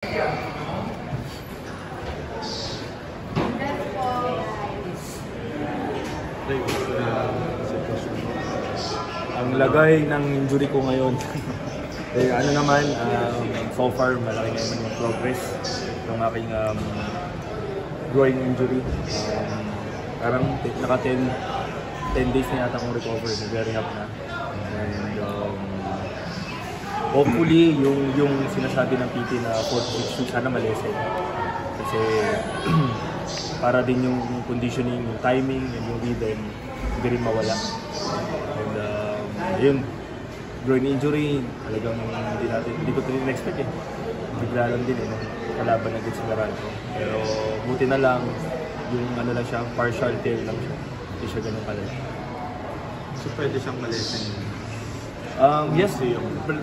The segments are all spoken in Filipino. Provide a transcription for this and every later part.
Ang lagay ng injury ko ngayon, ano naman, so far malaki naman yung progress ng aking groin injury. Parang naka 10 days na yata akong recover, nag-rehab na. And hopefully, yung sinasabi ng PT na 4 to 6 weeks, sana malesen. Kasi para din yung conditioning, yung timing, and yung rhythm, hindi rin mawala. And yun, groin injury, talagang hindi ko rin expect eh. Bigla lang din eh, kalaban agad sa Garado. Pero buti na lang, yung ano lang siya, partial tear lang siya. Hindi siya ganun kalala. So pwede siyang malesen? Yes,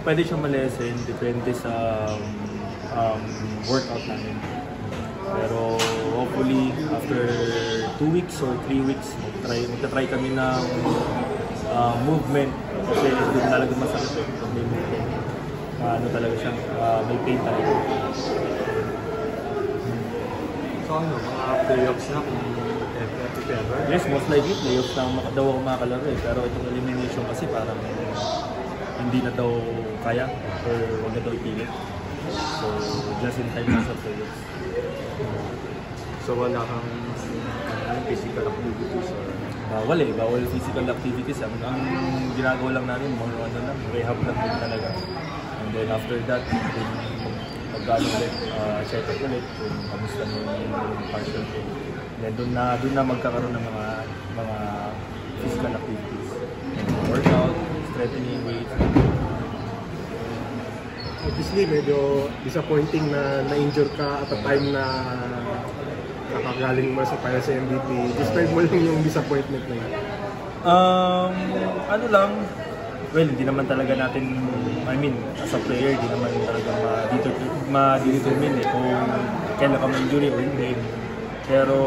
pwede siyang malesen. Depende sa workout namin. Pero hopefully, after 2 weeks or 3 weeks, magta-try kami ng movement. Kasi doon talaga masakit eh. May movement. Ano talaga siya, may pain talaga. So ano, mga playoffs na kung ever? Yes, most likely playoffs na daw ako makakalaro eh. Pero itong elimination kasi parang hindi na daw kaya or huwag na daw ipilit. So, just in time na sa playoffs. So wala kang physical activities or... Bawal eh, bawal physical activities. Ang ginagawa lang namin, mga ano lang, rehab lang din talaga. And then after that, mag-ano ulit, check up ulit kung kamusta na yung partial pain. Then doon na magkakaroon ng mga physical activities. Workout, strengthening weights. Obviously, medyo disappointing na na-injure ka at a time na nakagaling mo sa para sa MVP. Describe mo lang yung disappointment na yun. Ano lang, well, hindi naman talaga natin, as a player, hindi naman talaga ma-determine eh kung kailan ka ma-injury o hindi. Pero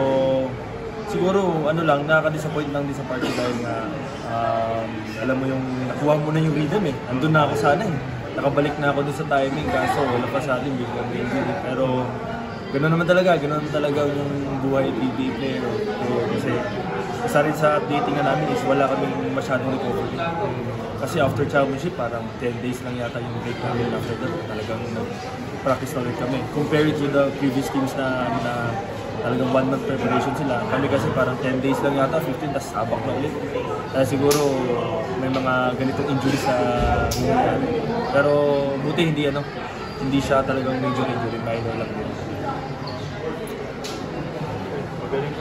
siguro, ano lang, nakaka-disappoint lang din sa party dahil na alam mo yung nakuha mo na yung rhythm eh. Andun na ako sana eh. Nakabalik na ako dun sa timing kaso wala pa sa atin biglang injury. Pero gano'n naman talaga yung buhay PBA player. Kasi isa rin sa updating na namin is wala kaming masyadong recovery. Kasi after championship parang 10 days lang yata yung break namin. After that talagang practice na ulit kami. Compared to the previous teams na talagang 1 month preparation sila. Kami kasi parang 10 days lang yata, 15, tapos sabak na ulit. Kaya siguro may mga ganitong injury sa mga namin. Pero buti hindi siya talagang major injury, minor lang din. Magaling ka.